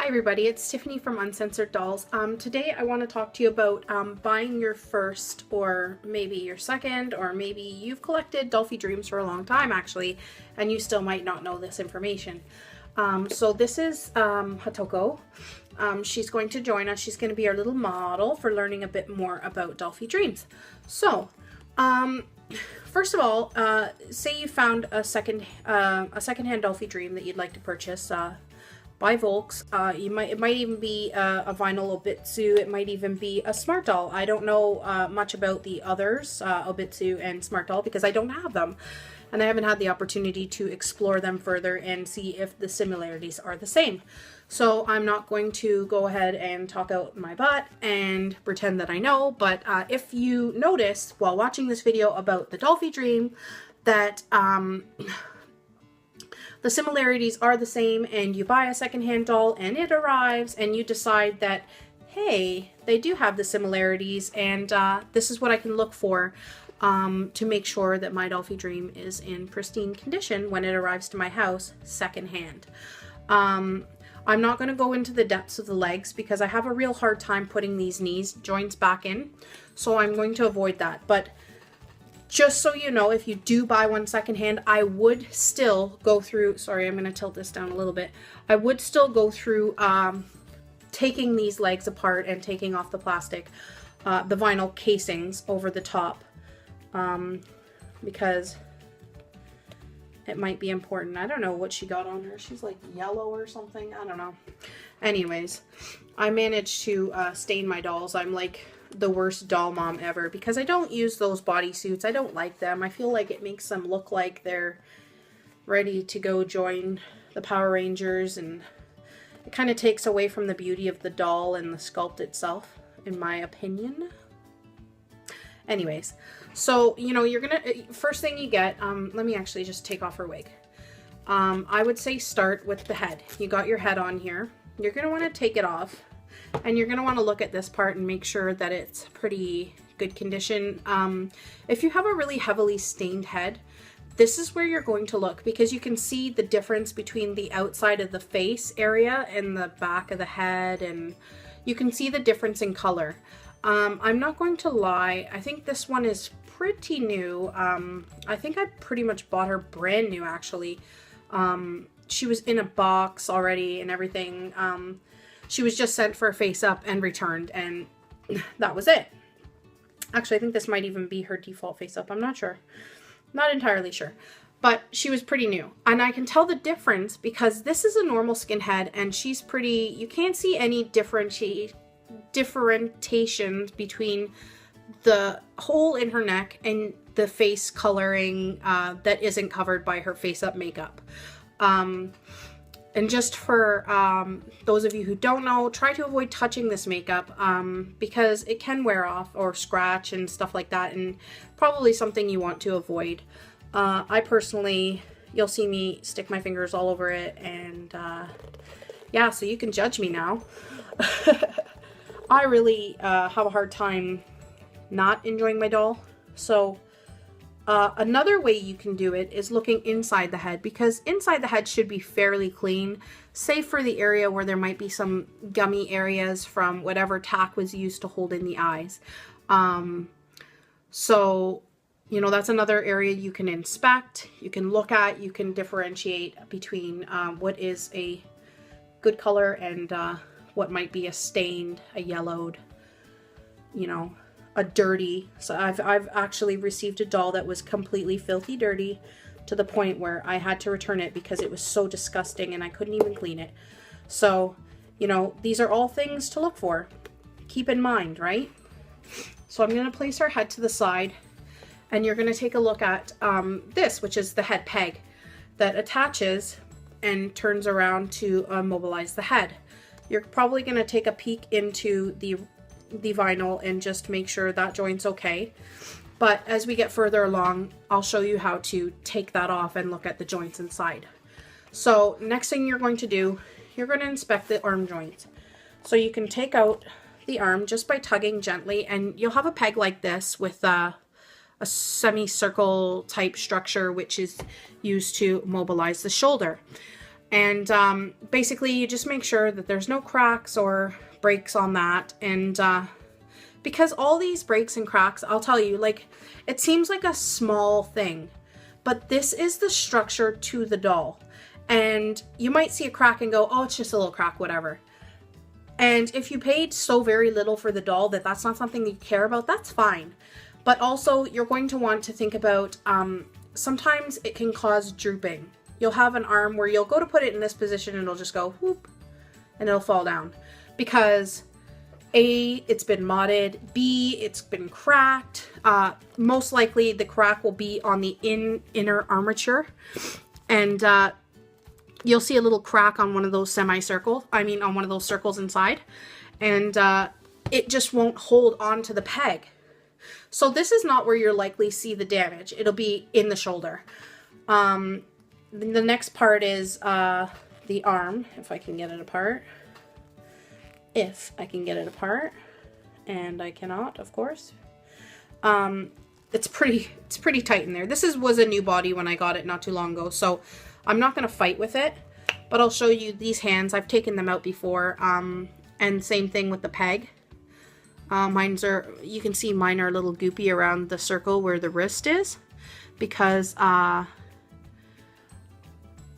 Hi everybody, it's Tiffany from Uncensored Dolls. Today I want to talk to you about buying your first or maybe your second, or maybe you've collected Dolphy Dreams for a long time actually and you still might not know this information. So this is Hatoko. She's going to join us. She's going to be our little model for learning a bit more about Dolphy Dreams. So first of all, say you found a secondhand Dolphy Dream that you'd like to purchase by Volks. It might even be a vinyl Obitsu. It might even be a Smart Doll. I don't know much about the others, Obitsu and Smart Doll, because I don't have them. And I haven't had the opportunity to explore them further and see if the similarities are the same. So I'm not going to go ahead and talk out my butt and pretend that I know, but if you notice while watching this video about the Dolphy Dream that the similarities are the same, and you buy a secondhand doll and it arrives and you decide that, hey, they do have the similarities, and this is what I can look for to make sure that my Dolphy Dream is in pristine condition when it arrives to my house secondhand. I'm not going to go into the depths of the legs because I have a real hard time putting these knee joints back in, so I'm going to avoid that. But just so you know, if you do buy one secondhand, I would still go through, sorry, I'm going to tilt this down a little bit. I would still go through taking these legs apart and taking off the plastic, the vinyl casings over the top, because it might be important. I don't know what she got on her. She's like yellow or something. I don't know. Anyways, I managed to stain my dolls. I'm like the worst doll mom ever because I don't use those bodysuits. I don't like them. I feel like it makes them look like they're ready to go join the Power Rangers, and it kind of takes away from the beauty of the doll and the sculpt itself, in my opinion. Anyways, so, you know, you're gonna, first thing you get, let me actually just take off her wig. I would say start with the head. You got your head on here. You're gonna want to take it off, and you're gonna want to look at this part and make sure that it's pretty good condition. If you have a really heavily stained head, this is where you're going to look, because you can see the difference between the outside of the face area and the back of the head, and you can see the difference in color. I'm not going to lie, I think this one is pretty new. I think I pretty much bought her brand new actually. She was in a box already and everything. She was just sent for a face up and returned, and that was it. Actually, I think this might even be her default face up. I'm not sure. Not entirely sure. But she was pretty new. And I can tell the difference because this is a normal skin head and she's pretty, you can't see any differentiations between the hole in her neck and the face coloring that isn't covered by her face up makeup. And just for those of you who don't know, try to avoid touching this makeup because it can wear off or scratch and stuff like that, and probably something you want to avoid. I personally, you'll see me stick my fingers all over it, and yeah, so you can judge me now. I really have a hard time not enjoying my doll. So another way you can do it is looking inside the head, because inside the head should be fairly clean, save for the area where there might be some gummy areas from whatever tack was used to hold in the eyes. So, you know, that's another area you can inspect, you can look at, you can differentiate between what is a good color and what might be a stained, a yellowed, you know, a dirty. So I've actually received a doll that was completely filthy dirty to the point where I had to return it because it was so disgusting and I couldn't even clean it. So, you know, these are all things to look for. Keep in mind, right? So I'm going to place her head to the side, and you're going to take a look at this, which is the head peg that attaches and turns around to mobilize the head. You're probably going to take a peek into the vinyl and just make sure that joint's okay. But as we get further along, I'll show you how to take that off and look at the joints inside. So next thing you're going to do, you're going to inspect the arm joints. So you can take out the arm just by tugging gently, and you'll have a peg like this with a semicircle type structure which is used to mobilize the shoulder. And basically you just make sure that there's no cracks or breaks on that. And because all these breaks and cracks, I'll tell you, like, it seems like a small thing, but this is the structure to the doll. And you might see a crack and go, oh, it's just a little crack, whatever. And if you paid so very little for the doll that that's not something you care about, that's fine. But also you're going to want to think about, sometimes it can cause drooping. You'll have an arm where you'll go to put it in this position and it'll just go whoop and it'll fall down because A, it's been modded, B, it's been cracked. Most likely the crack will be on the inner armature, and you'll see a little crack on one of those on one of those circles inside, and it just won't hold on to the peg. So this is not where you'll likely see the damage. It'll be in the shoulder. The next part is the arm, if I can get it apart. If I can get it apart, and I cannot, of course. It's pretty tight in there. This was a new body when I got it not too long ago, so I'm not going to fight with it, but I'll show you these hands. I've taken them out before, and same thing with the peg. You can see mine are a little goopy around the circle where the wrist is, because I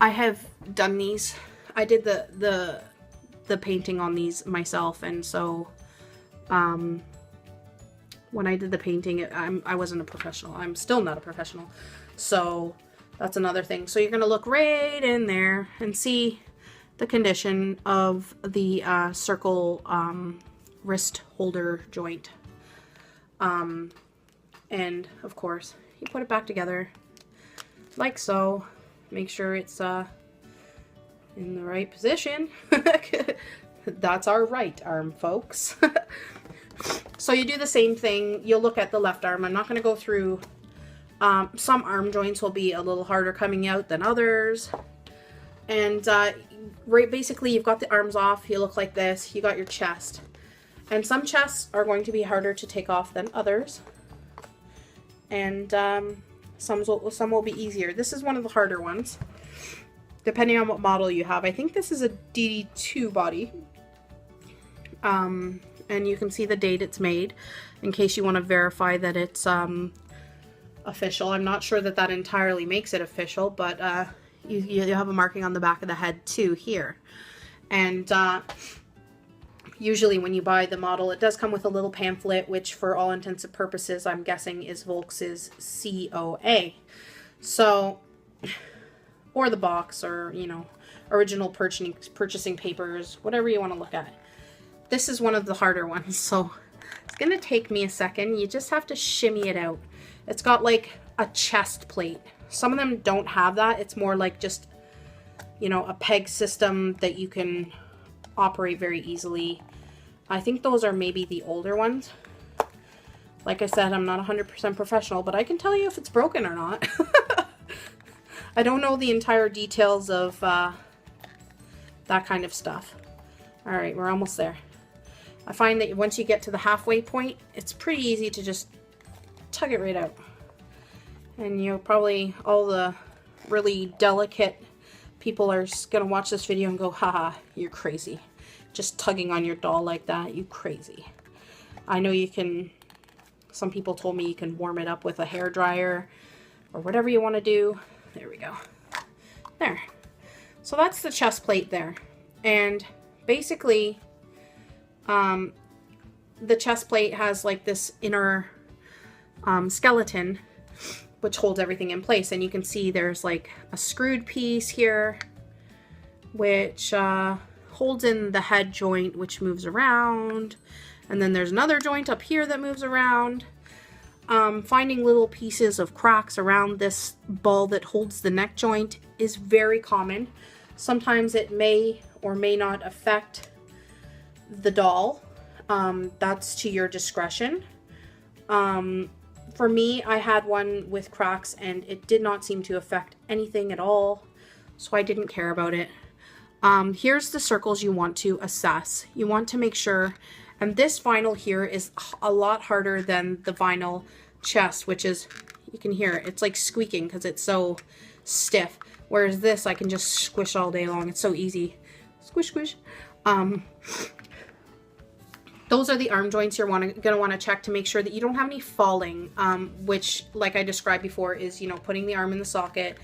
have done these. I did the painting on these myself, and so when I did the painting, I wasn't a professional. I'm still not a professional, so that's another thing. So you're gonna look right in there and see the condition of the circle wrist holder joint, and of course you put it back together like so. Make sure it's in the right position. That's our right arm, folks. So you do the same thing. You'll look at the left arm. I'm not going to go through. Some arm joints will be a little harder coming out than others. And basically you've got the arms off. You look like this. You got your chest. And some chests are going to be harder to take off than others. And some will be easier. This is one of the harder ones, depending on what model you have. I think this is a DD2 body. And you can see the date it's made in case you want to verify that it's official. I'm not sure that entirely makes it official, but you have a marking on the back of the head too here. And usually when you buy the model, it does come with a little pamphlet, which for all intents and purposes, I'm guessing is Volks's COA. So, or the box, or, you know, original purchasing papers, whatever you want to look at. This is one of the harder ones, so it's going to take me a second. You just have to shimmy it out. It's got like a chest plate. Some of them don't have that. It's more like just, you know, a peg system that you can operate very easily. I think those are maybe the older ones. Like I said, I'm not 100% professional, but I can tell you if it's broken or not. I don't know the entire details of that kind of stuff. All right, we're almost there. I find that once you get to the halfway point, it's pretty easy to just tug it right out. And you'll probably, all the really delicate people are gonna watch this video and go, haha, you're crazy. Just tugging on your doll like that, you crazy. I know you can, some people told me you can warm it up with a hair dryer or whatever you want to do. There we go. There. So that's the chest plate there. And basically, the chest plate has like this inner skeleton which holds everything in place, and you can see there's like a screwed piece here which holds in the head joint, which moves around, and then there's another joint up here that moves around. Finding little pieces of cracks around this ball that holds the neck joint is very common. Sometimes it may or may not affect the doll. That's to your discretion. For me, I had one with cracks and it did not seem to affect anything at all, so I didn't care about it. Here's the circles you want to assess. You want to make sure, and this vinyl here is a lot harder than the vinyl chest, which is, You can hear it. It's like squeaking because it's so stiff. Whereas this, I can just squish all day long. It's so easy. Squish, squish. Those are the arm joints you're gonna want to check to make sure that you don't have any falling, which, like I described before, is, you know, putting the arm in the socket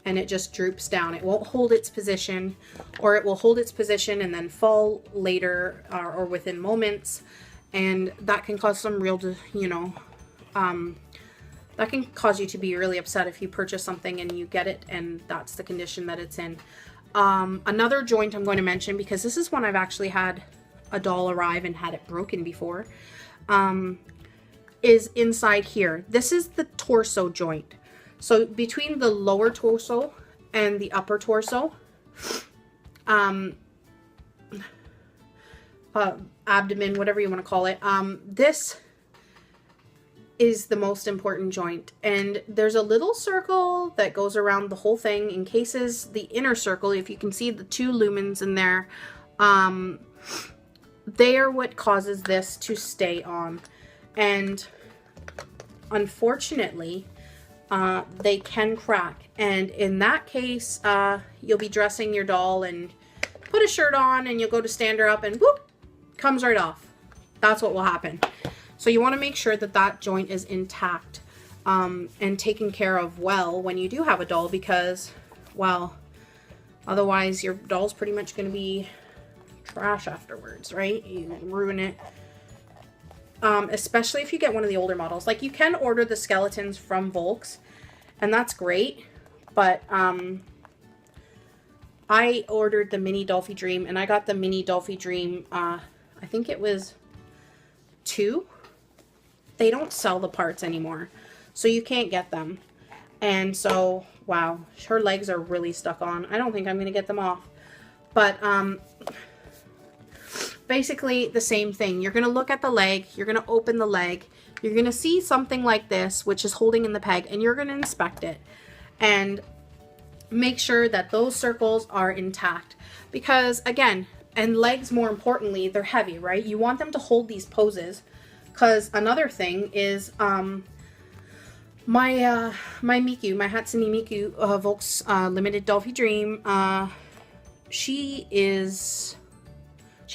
and it just droops down. It won't hold its position, or it will hold its position and then fall later or within moments, and that can cause some real, you know, that can cause you to be really upset if you purchase something and you get it and that's the condition that it's in. Another joint I'm going to mention, because this is one I've actually had a doll arrive and had it broken before, is inside here. This is the torso joint. So between the lower torso and the upper torso, abdomen, whatever you want to call it, this is the most important joint, and there's a little circle that goes around the whole thing, encases the inner circle. If you can see the 2 lumens in there, they are what causes this to stay on, and unfortunately they can crack, and in that case you'll be dressing your doll and put a shirt on and you'll go to stand her up and whoop, comes right off. That's what will happen. So you want to make sure that that joint is intact and taken care of well when you do have a doll, because, well, otherwise your doll's pretty much going to be trash afterwards, right? You ruin it. Especially if you get one of the older models. Like, you can order the skeletons from Volks, and that's great, but I ordered the mini Dolphy Dream, and I got the mini Dolphy Dream, I think it was 2. They don't sell the parts anymore, so you can't get them. And so, wow, her legs are really stuck on. I don't think I'm going to get them off. But basically the same thing. You're going to look at the leg. You're going to open the leg. You're going to see something like this, which is holding in the peg, and you're going to inspect it. And make sure that those circles are intact. Because, again, and legs, more importantly, they're heavy, right? You want them to hold these poses. Because another thing is, my Miku, my Hatsune Miku Volks Limited Dolphy Dream, she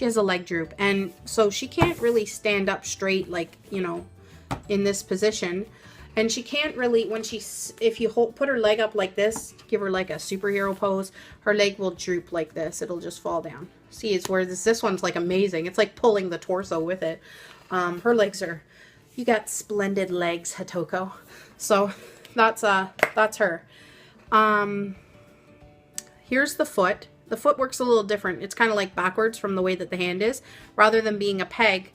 has a leg droop, and so she can't really stand up straight, like, you know, in this position, and she can't really, if you put her leg up like this, give her like a superhero pose, her leg will droop like this. It'll just fall down. See, it's where this one's like amazing. It's like pulling the torso with it. Her legs are, you got splendid legs, Hatoko. So that's her. Here's the foot. The foot works a little different. It's kind of like backwards from the way that the hand is. Rather than being a peg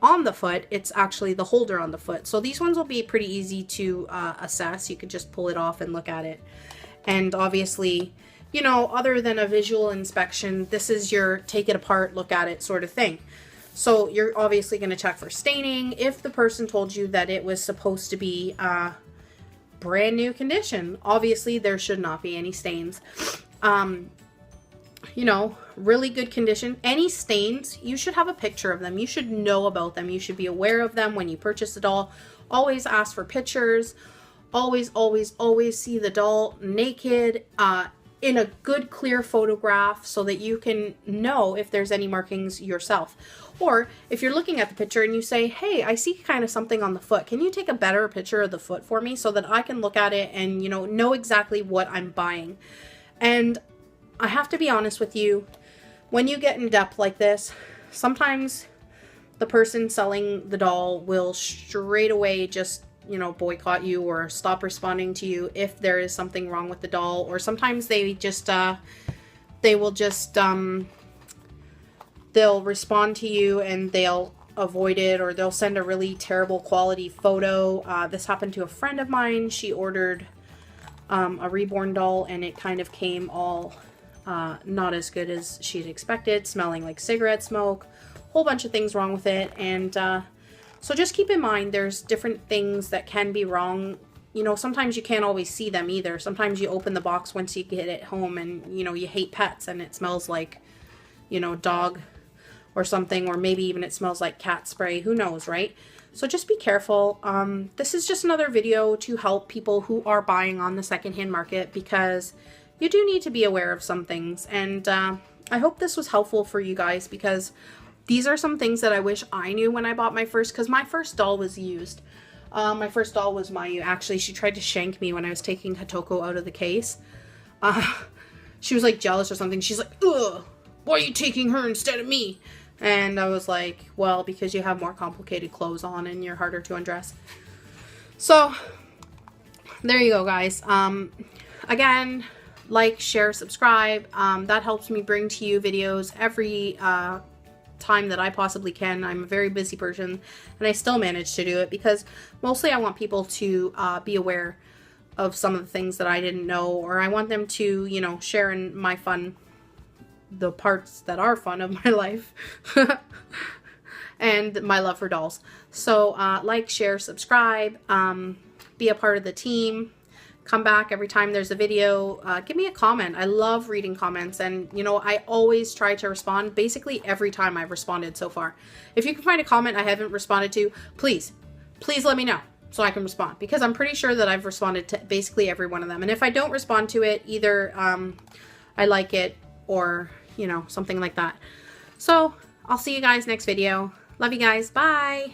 on the foot, it's actually the holder on the foot. So these ones will be pretty easy to assess. You could just pull it off and look at it. And obviously, you know, other than a visual inspection, this is your take it apart, look at it sort of thing. So you're obviously going to check for staining. If the person told you that it was supposed to be brand new condition, obviously there should not be any stains. You know, really good condition. Any stains, you should have a picture of them. You should know about them. You should be aware of them when you purchase a doll. Always ask for pictures. Always, always, always see the doll naked, in a good clear photograph, so that you can know if there's any markings yourself. Or if you're looking at the picture and you say, hey, I see kind of something on the foot. Can you take a better picture of the foot for me so that I can look at it and, you know exactly what I'm buying? And I have to be honest with you, when you get in depth like this, sometimes the person selling the doll will straight away just, you know, boycott you or stop responding to you if there is something wrong with the doll. Or sometimes they just, they'll respond to you and they'll avoid it, or they'll send a really terrible quality photo. This happened to a friend of mine. She ordered a reborn doll, and it kind of came all not as good as she'd expected, smelling like cigarette smoke, whole bunch of things wrong with it. And so just keep in mind there's different things that can be wrong. You know, sometimes you can't always see them either. Sometimes you open the box once you get it home and, you know, you hate pets and it smells like, you know, dog or something, or maybe even it smells like cat spray. Who knows, right? So just be careful. This is just another video to help people who are buying on the secondhand market, because you do need to be aware of some things. And I hope this was helpful for you guys, because these are some things that I wish I knew when I bought my first, because my first doll was used. My first doll was Mayu. Actually, she tried to shank me when I was taking Hatoko out of the case. She was like jealous or something. She's like, ugh, why are you taking her instead of me? And I was like, well, because you have more complicated clothes on and you're harder to undress. So there you go, guys. Again, like, share, subscribe. That helps me bring to you videos every time that I possibly can. I'm a very busy person, and I still manage to do it because mostly I want people to be aware of some of the things that I didn't know, or I want them to, you know, share in my fun, the parts that are fun of my life and my love for dolls. So like, share, subscribe, be a part of the team, come back every time there's a video, give me a comment. I love reading comments, and you know, I always try to respond basically every time I've responded so far. If you can find a comment I haven't responded to, please let me know so I can respond, because I'm pretty sure that I've responded to basically every one of them. And if I don't respond to it, either I like it, or you know, something like that. So I'll see you guys next video. Love you guys. Bye.